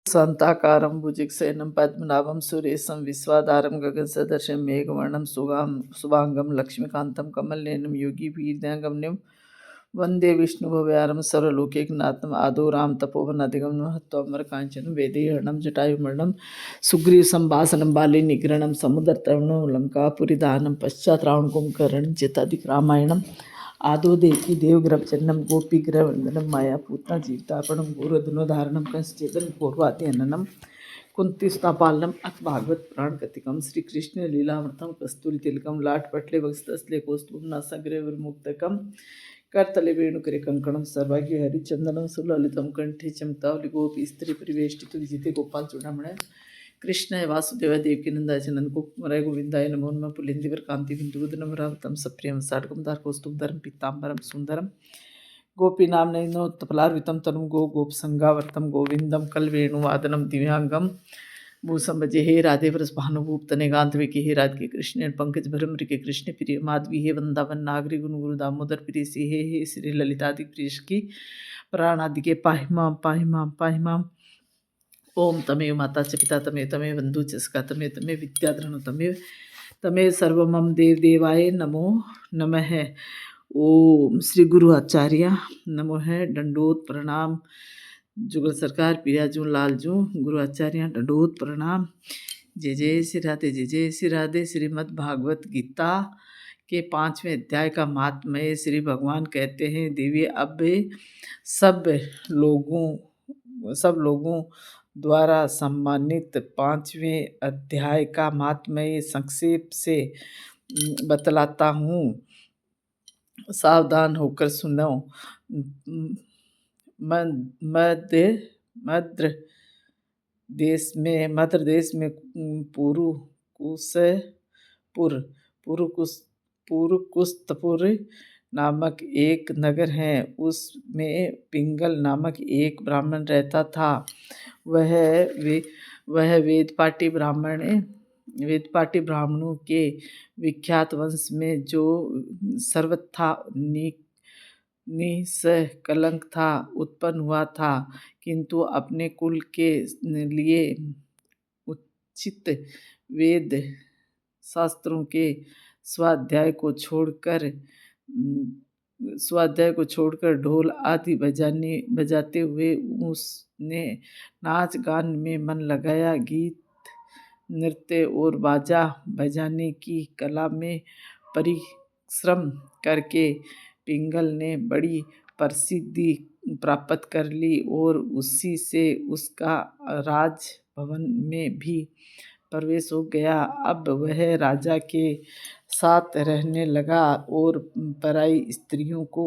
शान्ताकारं भुजगशयनं पद्मनाभं सुरेशं विश्वाधारं गगनसदृशं मेघवर्णं शुभांगं लक्ष्मीकान्तं कमलनयनं योगिभिर्ध्यानगम्यं वन्दे विष्णुभवयारं सर्वलोकैकनाथम् आदौ राम तपोवनादिगमनं त्वमरकाञ्चनं वैदेहरणं जटायुमर्णं सुग्रीवसंभाषणं बालीनिग्रहणं समुद्रतरणं लङ्कापुरीदहनं पश्चात् रावणकुम्भकर्णं चेताधिक रामायणम् आदो देवकी देवग्रहचरणं गोपीग्रहवन्दनं मायापूतना जीवितार्पणं घोरधनुधारणं कंसचेदन पूर्वाद्यननं कुन्तीस्थापालनम् अथ भागवत पुराण कथिकं श्री कृष्ण लीलामृतं कस्तूरी तिलकं लाटपटले वक्षस्थले कौस्तुभं नासाग्रे विमुक्तकं करतले वेणुकरे कंकणं सर्वांगे हरिचंदनं सुललितं कंठे चमतावली गोपी स्त्री परिवेष्टितो विजिते गोपाल चूड़ामणि कृष्णाय वासुदेवाय देवकीनंदाय च नंदगोपकुमाराय गोविंदाय नमो नमः पुलिंदिवर कांति बिंदुवदनमरावतं सप्रियं साडकमदार कौस्तुभधरं पीताम्बरं सुंदरं गोपीनाम नयनोत्पलार्वितं तनुं गोपसंगावर्तं गोविंदं कलवेणुवादनं दिव्यांगं भूषं भजे हे राधे व्रज भानुभूपतने गांधविके हे राधे कृष्ण पंकज भरम के कृष्ण प्रिय माधवी हे वृंदावन नागरी गुण गुरु दामोदर प्रिय सी हे श्री ललितादि प्रिय की प्राणादि के पाहिमाम ओम तमेव माता च पिता तमेव तमेव बंधु च सखा तमेव तमेव विद्याधरणु तमेव तमेव सर्वमम देव देवाय नमो नमः। ओम श्री गुरु आचार्य नमो है दंडोत प्रणाम जुगल सरकार पियाजू लालजू गुरु आचार्य दंडोत प्रणाम। जय जय श्री राधे जय जय श्री राधे। श्रीमद् भागवत गीता के 5वें अध्याय का महात्म्य श्री भगवान कहते हैं देवी अब सब लोगों द्वारा सम्मानित 5वें अध्याय का महात्म्य संक्षेप से बतलाता हूँ, सावधान होकर सुनो। मध्य देश में पुरुकुस्तपुर नामक एक नगर है। उसमें पिंगल नामक एक ब्राह्मण रहता था। वह वेदपाठी ब्राह्मणों के विख्यात वंश में जो सर्वथा निष्कलंक था उत्पन्न हुआ था, किंतु अपने कुल के लिए उचित वेद शास्त्रों के स्वाध्याय को छोड़कर ढोल आदि बजाते हुए उसने नाच गान में मन लगाया। गीत नृत्य और बाजा बजाने की कला में परिश्रम करके पिंगल ने बड़ी प्रसिद्धि प्राप्त कर ली और उसी से उसका राज भवन में भी प्रवेश हो गया। अब वह राजा के साथ रहने लगा और पराई स्त्रियों को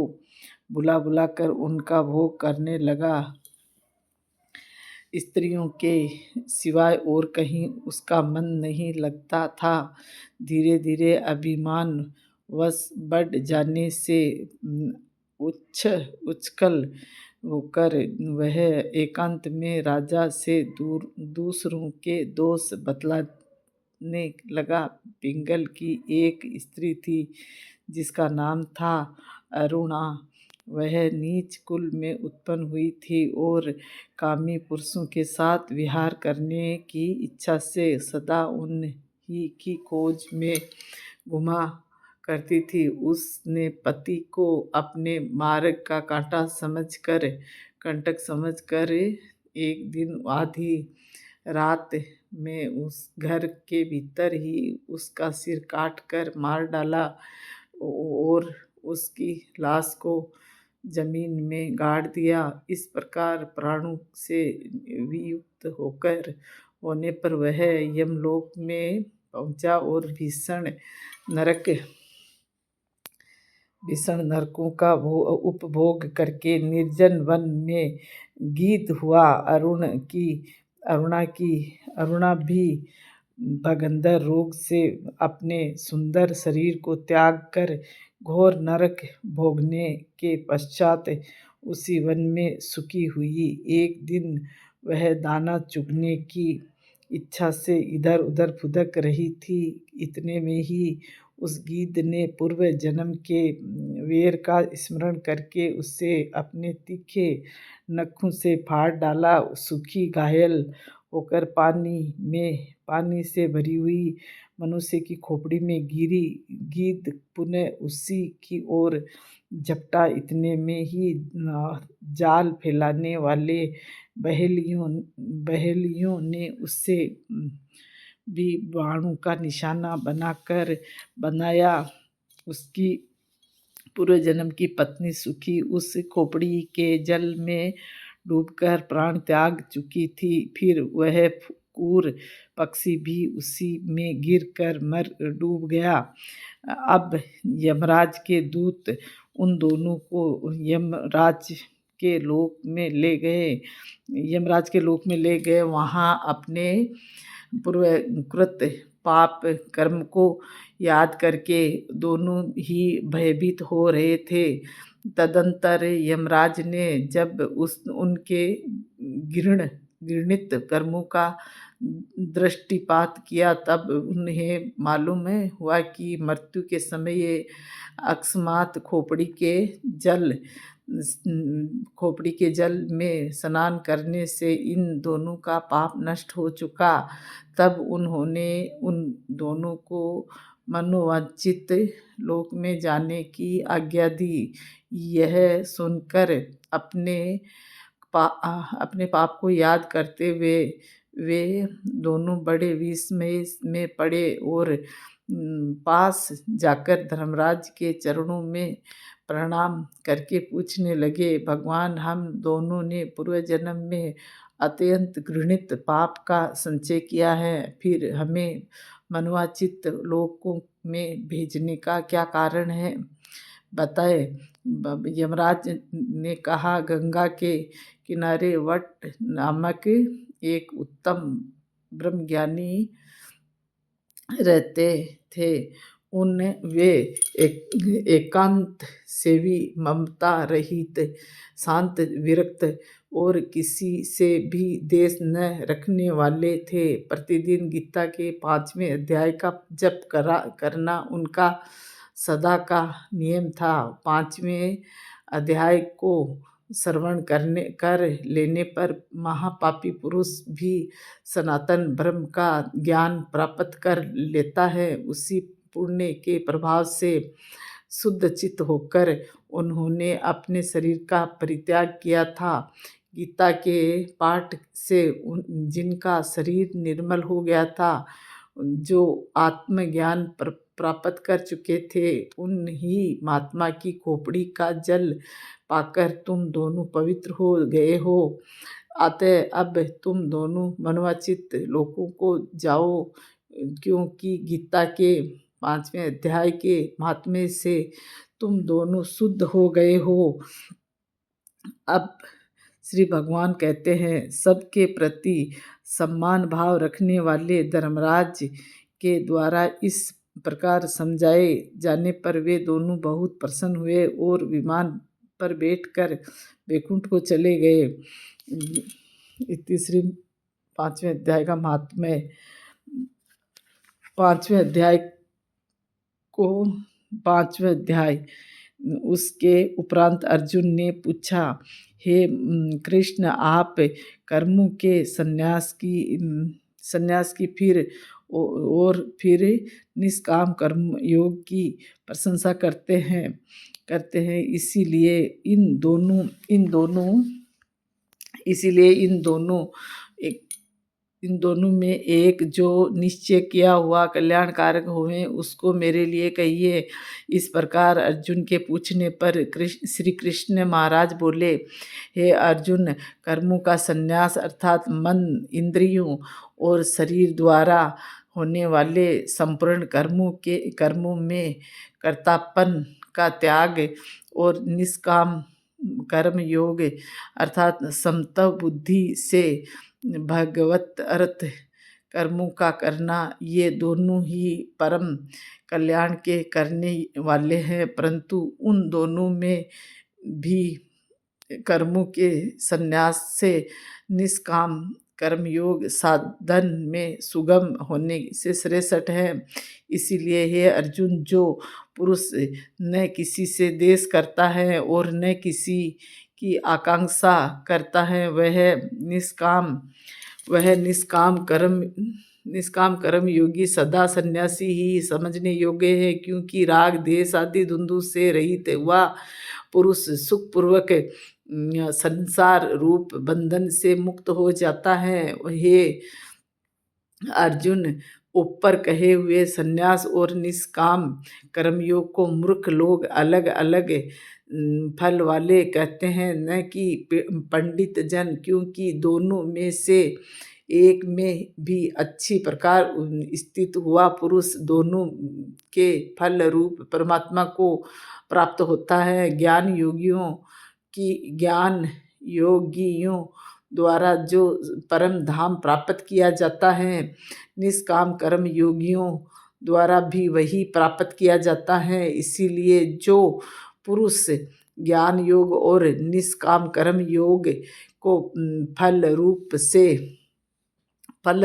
बुला कर उनका भोग करने लगा। स्त्रियों के सिवाय और कहीं उसका मन नहीं लगता था। धीरे धीरे अभिमान वश बढ़ जाने से उछल होकर वह एकांत में राजा से दूसरों के दोष बतलाने लगा। पिंगल की एक स्त्री थी जिसका नाम था अरुणा। वह नीच कुल में उत्पन्न हुई थी और कामी पुरुषों के साथ विहार करने की इच्छा से सदा उन्हीं की खोज में घुमा करती थी। उसने पति को अपने मार्ग का कंटक समझकर एक दिन आधी रात में उस घर के भीतर ही उसका सिर काट कर मार डाला और उसकी लाश को जमीन में गाड़ दिया। इस प्रकार प्राणों से वियुक्त होने पर वह यमलोक में पहुंचा और भीषण नरकों का उपभोग करके निर्जन वन में गीत हुआ। अरुणा भी भगंदर रोग से अपने सुंदर शरीर को त्याग कर घोर नरक भोगने के पश्चात उसी वन में सुखी हुई। एक दिन वह दाना चुगने की इच्छा से इधर उधर फुदक रही थी। इतने में ही उस गिद्ध ने पूर्व जन्म के वेर का स्मरण करके उसे अपने तीखे नखों से फाड़ डाला। सूखी घायल होकर पानी से भरी हुई मनुष्य की खोपड़ी में गिरी। गिद्ध पुनः उसी की ओर झपटा। इतने में ही जाल फैलाने वाले बहेलियों ने उसे भी बाणों का निशाना बनाया। उसकी पूर्व जन्म की पत्नी सुखी उस खोपड़ी के जल में डूबकर प्राण त्याग चुकी थी। फिर वह क्रूर पक्षी भी उसी में गिरकर मर डूब गया। अब यमराज के दूत उन दोनों को यमराज के लोक में ले गए। वहाँ अपने पूर्वकृत पाप कर्म को याद करके दोनों ही भयभीत हो रहे थे। तदंतर यमराज ने जब उनके घृणित कर्मों का दृष्टिपात किया, तब उन्हें मालूम हुआ कि मृत्यु के समय ये अकस्मात खोपड़ी के जल में स्नान करने से इन दोनों का पाप नष्ट हो चुका। तब उन्होंने उन दोनों को मनोवांछित लोक में जाने की आज्ञा दी। यह सुनकर अपने पाप को याद करते हुए वे दोनों बड़े विस्मय में पड़े और पास जाकर धर्मराज के चरणों में प्रणाम करके पूछने लगे, भगवान, हम दोनों ने पूर्व जन्म में अत्यंत घृणित पाप का संचय किया है, फिर हमें मनवांछित लोकों में भेजने का क्या कारण है, बताए। यमराज ने कहा, गंगा के किनारे वट नामक एक उत्तम ब्रह्मज्ञानी रहते थे। वे एकांत सेवी, ममता रहित, शांत, विरक्त और किसी से भी द्वेष न रखने वाले थे। प्रतिदिन गीता के 5वें अध्याय का जप करना उनका सदा का नियम था। 5वें अध्याय को श्रवण कर लेने पर महापापी पुरुष भी सनातन ब्रह्म का ज्ञान प्राप्त कर लेता है। उसी पुण्य के प्रभाव से शुद्ध चित्त होकर उन्होंने अपने शरीर का परित्याग किया था। गीता के पाठ से जिनका शरीर निर्मल हो गया था, जो आत्मज्ञान प्राप्त कर चुके थे, उन ही महात्मा की खोपड़ी का जल पाकर तुम दोनों पवित्र हो गए हो। अतः अब तुम दोनों मनवांछित लोकों को जाओ, क्योंकि गीता के 5वें अध्याय के महात्म्य से तुम दोनों शुद्ध हो गए हो। अब श्री भगवान कहते हैं, सबके प्रति सम्मान भाव रखने वाले धर्मराज के द्वारा इस प्रकार समझाए जाने पर वे दोनों बहुत प्रसन्न हुए और विमान पर बैठकर वैकुंठ को चले गए। तीसरी 5वें अध्याय का महात्म्य। 5वें अध्याय उसके उपरांत अर्जुन ने पूछा, हे कृष्ण, आप कर्मों के संन्यास की फिर निष्काम कर्म योग की प्रशंसा करते हैं। इसीलिए इन दोनों में एक जो निश्चय किया हुआ कल्याणकारक होवे, उसको मेरे लिए कहिए। इस प्रकार अर्जुन के पूछने पर श्री कृष्ण महाराज बोले, हे अर्जुन, कर्मों का संन्यास अर्थात मन, इंद्रियों और शरीर द्वारा होने वाले संपूर्ण कर्मों में कर्तापन का त्याग और निष्काम कर्म योग अर्थात समत्व बुद्धि से भगवत अर्थ कर्मों का करना, ये दोनों ही परम कल्याण के करने वाले हैं। परंतु उन दोनों में भी कर्मों के संन्यास से निष्काम कर्मयोग साधन में सुगम होने से श्रेष्ठ है। इसीलिए हे अर्जुन, जो पुरुष न किसी से द्वेष करता है और न किसी की आकांक्षा करता है, वह निष्काम कर्म योगी सदा सन्यासी ही समझने योग्य है। क्योंकि राग द्वेष आदि धुंधु से रहित हुआ पुरुष सुखपूर्वक संसार रूप बंधन से मुक्त हो जाता है। हे अर्जुन, ऊपर कहे हुए संन्यास और निष्काम कर्मयोग को मूर्ख लोग अलग अलग फल वाले कहते हैं, न कि पंडित जन, क्योंकि दोनों में से एक में भी अच्छी प्रकार स्थित हुआ पुरुष दोनों के फल रूप परमात्मा को प्राप्त होता है। ज्ञान योगियों द्वारा जो परम धाम प्राप्त किया जाता है, निष्काम कर्म योगियों द्वारा भी वही प्राप्त किया जाता है। इसीलिए जो पुरुष ज्ञान योग और निष्काम कर्म योग को फल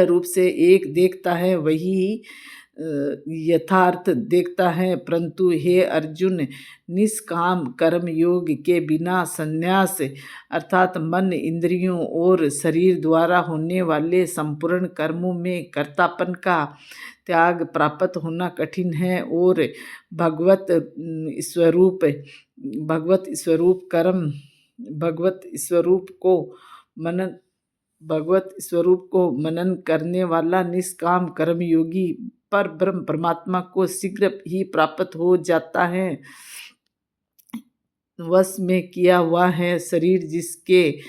रूप से एक देखता है, वही यथार्थ देखता है। परंतु हे अर्जुन, निष्काम कर्म योग के बिना संन्यास अर्थात मन, इंद्रियों और शरीर द्वारा होने वाले संपूर्ण कर्मों में कर्तापन का त्याग प्राप्त होना कठिन है और भगवत स्वरूप को मनन करने वाला निष्काम कर्म योगी पर ब्रह्म परमात्मा को शीघ्र ही प्राप्त हो जाता है। वश में किया हुआ है शरीर जिसके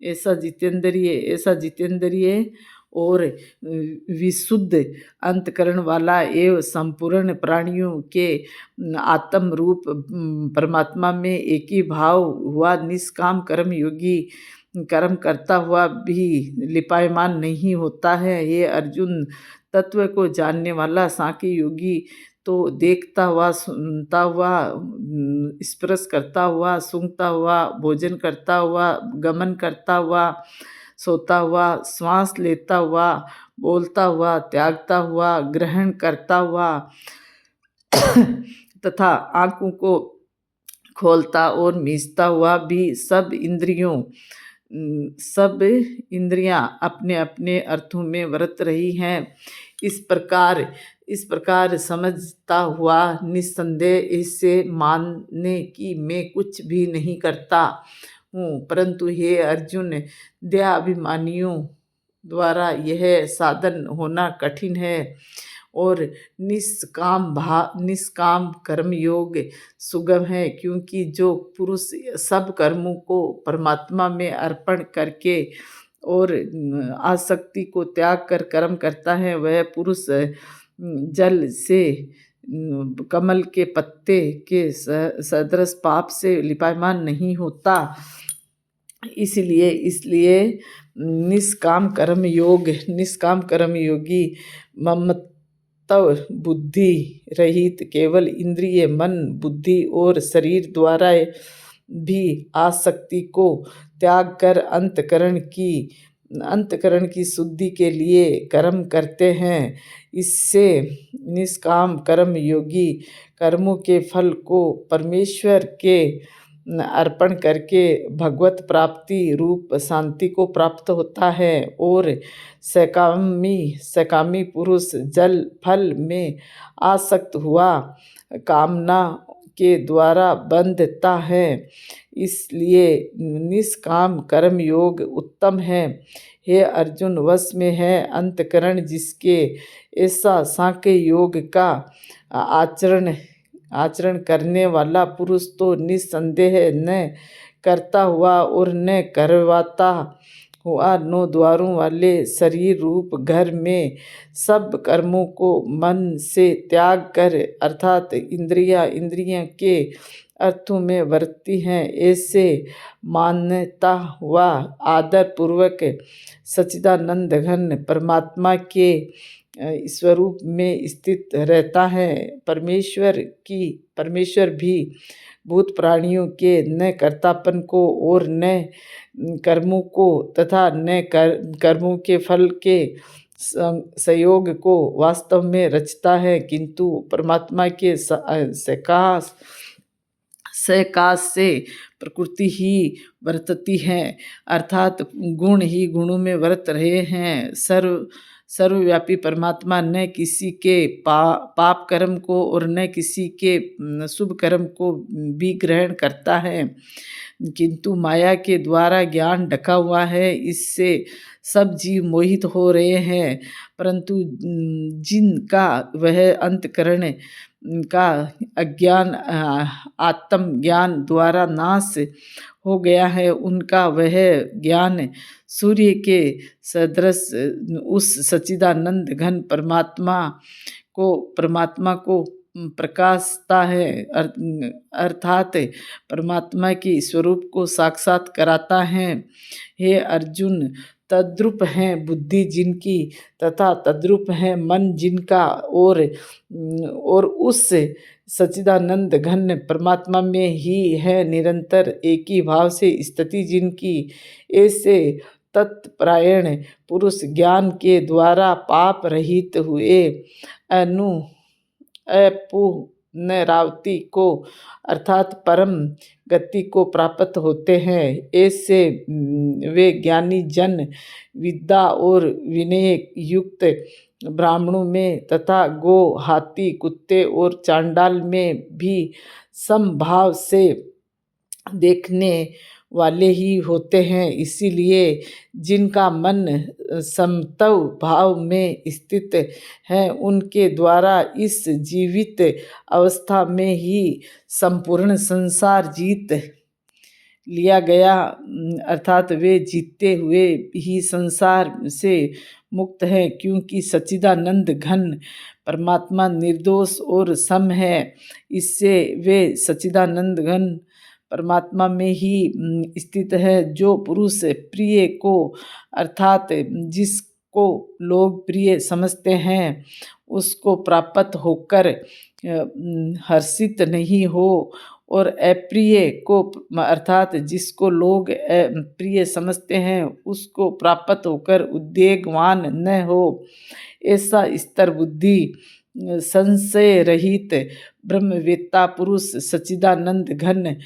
ऐसा जितेंद्रिय और विशुद्ध अंतकरण वाला एवं संपूर्ण प्राणियों के आत्म रूप परमात्मा में एक ही भाव हुआ निष्काम कर्म योगी कर्म करता हुआ भी लिपायमान नहीं होता है। ये अर्जुन, तत्व को जानने वाला सांख्य योगी तो देखता हुआ, सुनता हुआ, स्पर्श करता हुआ, सूंघता हुआ, भोजन करता हुआ, गमन करता हुआ, सोता हुआ, श्वास लेता हुआ, बोलता हुआ, त्यागता हुआ, ग्रहण करता हुआ तथा आँखों को खोलता और मीचता हुआ भी सब इंद्रियां अपने अपने अर्थों में वर्त रही हैं। इस प्रकार समझता हुआ निस्संदेह इससे मानने कि मैं कुछ भी नहीं करता हूँ। परंतु हे अर्जुन, देहाभिमानियों द्वारा यह साधन होना कठिन है और निष्काम कर्म योग सुगम है। क्योंकि जो पुरुष सब कर्मों को परमात्मा में अर्पण करके और आसक्ति को त्याग कर कर्म करता है, वह पुरुष जल से कमल के पत्ते के सदृश पाप से लिपायमान नहीं होता। इसलिए निष्काम कर्म योगी ममत्व बुद्धि रहित केवल इंद्रिय, मन, बुद्धि और शरीर द्वारा भी आसक्ति को त्याग कर अंतकरण की शुद्धि के लिए कर्म करते हैं। इससे निष्काम कर्म योगी कर्मों के फल को परमेश्वर के अर्पण करके भगवत प्राप्ति रूप शांति को प्राप्त होता है और सकामी पुरुष जल फल में आसक्त हुआ कामना के द्वारा बंधता है। इसलिए निष्काम कर्म योग उत्तम है। हे अर्जुन, वश में है अंतकरण जिसके ऐसा सांख्य योग का आचरण करने वाला पुरुष तो निस्संदेह न करता हुआ और न करवाता हुआ 9 द्वारों वाले शरीर रूप घर में सब कर्मों को मन से त्याग कर अर्थात इंद्रियां के अर्थों में वर्ती हैं। ऐसे मानता हुआ आदर पूर्वक सच्चिदानंद घन परमात्मा के स्वरूप में स्थित रहता है। परमेश्वर भी भूत प्राणियों के न कर्तापन को और न कर्मों को तथा न कर्मों के फल के संयोग को वास्तव में रचता है, किंतु परमात्मा के सकाश से प्रकृति ही वर्तती है, अर्थात गुण ही गुणों में वर्त रहे हैं। सर्वव्यापी परमात्मा न किसी के पाप कर्म को और न किसी के शुभ कर्म को भी ग्रहण करता है, किंतु माया के द्वारा ज्ञान ढका हुआ है, इससे सब जीव मोहित हो रहे हैं। परंतु जिनका वह अंतकरण का अज्ञान आत्म ज्ञान द्वारा नाश हो गया है, उनका वह ज्ञान सूर्य के सदृश उस सच्चिदानंद घन परमात्मा को प्रकाशता है, अर्थात परमात्मा के स्वरूप को साक्षात कराता है। हे अर्जुन, तद्रूप है बुद्धि जिनकी तथा तद्रूप है मन जिनका, और उस सच्चिदानंद घन परमात्मा में ही है निरंतर एक ही भाव से स्थिति जिनकी, ऐसे तत्परायण पुरुष ज्ञान के द्वारा पाप रहित हुए पुनरावृत्ति को अर्थात परम गति को प्राप्त होते हैं। ऐसे वे ज्ञानी जन विद्या और विनय युक्त ब्राह्मणों में तथा गो, हाथी, कुत्ते और चांडाल में भी समभाव से देखने वाले ही होते हैं। इसीलिए जिनका मन समत्व भाव में स्थित है, उनके द्वारा इस जीवित अवस्था में ही संपूर्ण संसार जीत लिया गया, अर्थात वे जीतते हुए ही संसार से मुक्त है, क्योंकि सच्चिदानंद घन परमात्मा निर्दोष और सम है। इससे वे सच्चिदानंद घन परमात्मा में ही स्थित है। जो पुरुष प्रिय को अर्थात जिसको लोग प्रिय समझते हैं उसको प्राप्त होकर हर्षित नहीं हो, और अप्रिय को अर्थात जिसको लोग प्रिय समझते हैं उसको प्राप्त होकर उद्वेगवान न हो, ऐसा स्तर बुद्धि संशय रहित ब्रह्मवेत्ता पुरुष सच्चिदानंद घन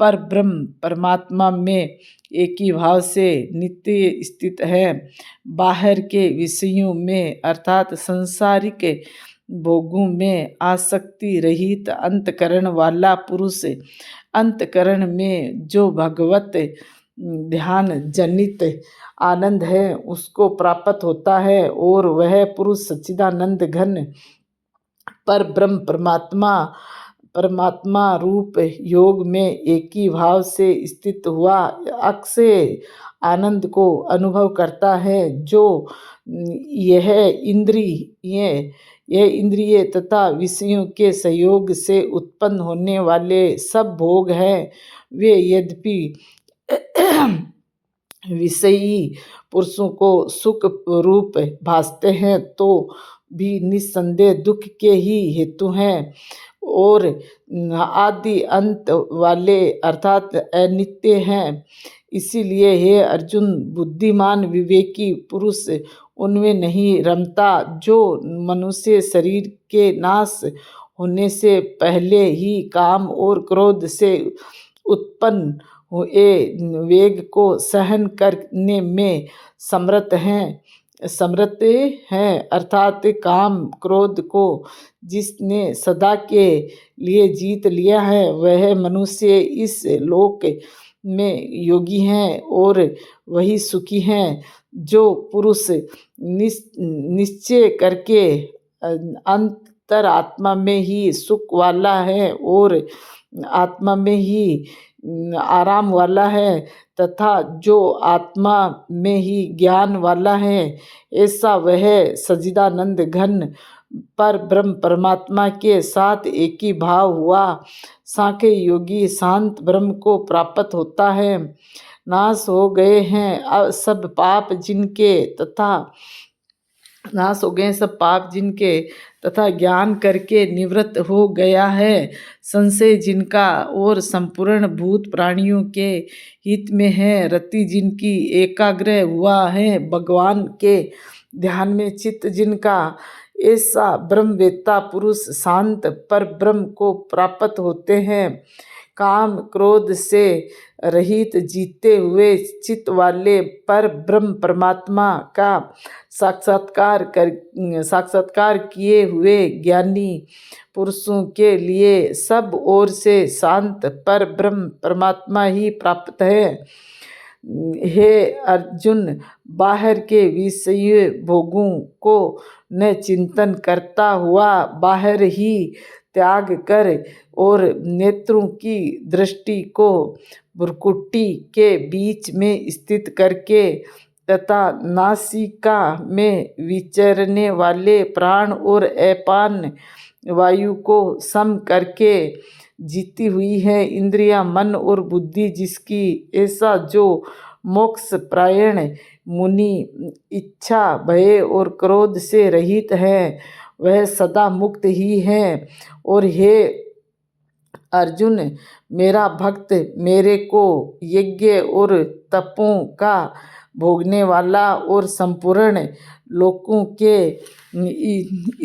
पर ब्रह्म परमात्मा में एक ही भाव से नित्य स्थित है। बाहर के विषयों में अर्थात सांसारिक भोगों में आसक्ति रहित अंतकरण वाला पुरुष अंतकरण में जो भगवत ध्यान जनित आनंद है उसको प्राप्त होता है, और वह पुरुष सच्चिदानंद घन पर ब्रह्म परमात्मा रूप योग में एक ही भाव से स्थित हुआ अक्षय आनंद को अनुभव करता है। जो यह इंद्रिय तथा विषयों के सहयोग से उत्पन्न होने वाले सब भोग हैं, वे यद्यपि विषयी पुरुषों को सुख रूप भासते हैं, तो भी निस्संदेह दुख के ही हेतु हैं और आदि अंत वाले अर्थात अनित्य हैं। इसीलिए हे अर्जुन, बुद्धिमान विवेकी पुरुष उनमें नहीं रमता जो मनुष्य शरीर के नाश होने से पहले ही काम और क्रोध से उत्पन्न हुए वेग को सहन करने में समर्थ हैं, अर्थात काम क्रोध को जिसने सदा के लिए जीत लिया है वह मनुष्य इस लोक में योगी हैं और वही सुखी हैं। जो पुरुष निश्चय करके अंतरात्मा में ही सुख वाला है और आत्मा में ही आराम वाला है तथा जो आत्मा में ही ज्ञान वाला है, ऐसा वह सच्चिदानंद घन पर ब्रह्म परमात्मा के साथ एक ही भाव हुआ सांख्य योगी शांत ब्रह्म को प्राप्त होता है। नाश हो गए हैं सब पाप जिनके तथा नाश हो गए सब पाप जिनके, तथा ज्ञान करके निवृत्त हो गया है संशय जिनका, और संपूर्ण भूत प्राणियों के हित में है रति जिनकी, एकाग्र हुआ है भगवान के ध्यान में चित्त जिनका, ऐसा ब्रह्मवेत्ता पुरुष शांत पर ब्रह्म को प्राप्त होते हैं। काम क्रोध से रहित जीते हुए चित्त वाले पर ब्रह्म परमात्मा का साक्षात्कार किए हुए ज्ञानी पुरुषों के लिए सब ओर से शांत पर ब्रह्म परमात्मा ही प्राप्त है। हे अर्जुन, बाहर के विषय भोगों को न चिंतन करता हुआ बाहर ही त्याग कर और नेत्रों की दृष्टि को भ्रुकुटी के बीच में स्थित करके तथा नासिका में विचरने वाले प्राण और अपान वायु को सम करके जीती हुई है इंद्रिया मन और बुद्धि जिसकी, ऐसा जो मोक्ष प्रायण मुनि इच्छा भय और क्रोध से रहित है वह सदा मुक्त ही है। और हे अर्जुन, मेरा भक्त मेरे को यज्ञ और तपों का भोगने वाला और संपूर्ण लोकों के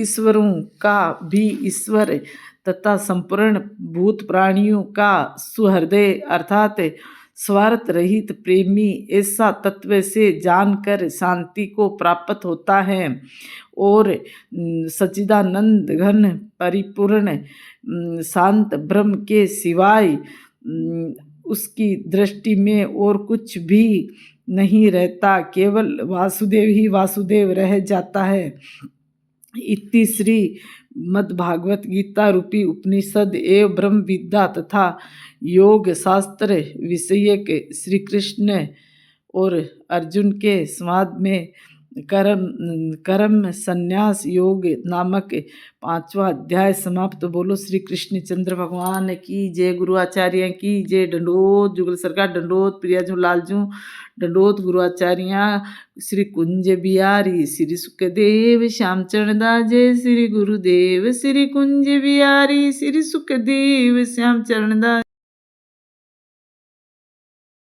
ईश्वरों का भी ईश्वर तथा संपूर्ण भूत प्राणियों का सुहृदय अर्थात स्वार्थ रहित प्रेमी ऐसा तत्व से जानकर शांति को प्राप्त होता है और सच्चिदानंद घन परिपूर्ण शांत ब्रह्म के सिवाय उसकी दृष्टि में और कुछ भी नहीं रहता, केवल वासुदेव ही वासुदेव रह जाता है। इति श्री मद्भागवत गीता रूपी उपनिषद एवं ब्रह्म विद्या तथा योग शास्त्र विषयक श्री कृष्ण और अर्जुन के संवाद में कर्म संन्यास योग नामक 5वां अध्याय समाप्त। बोलो श्री कृष्ण चंद्र भगवान की जय, गुरु आचार्य की जय। दंडोत जुगल सरकार, दंडोत प्रिया जू लालजू, दंडोत गुरु आचार्य श्री कुंज बिहारी, श्री सुखदेव श्याम चरण दास, जय श्री गुरुदेव, श्री कुंज बिहारी, श्री सुखदेव श्याम चरण दास।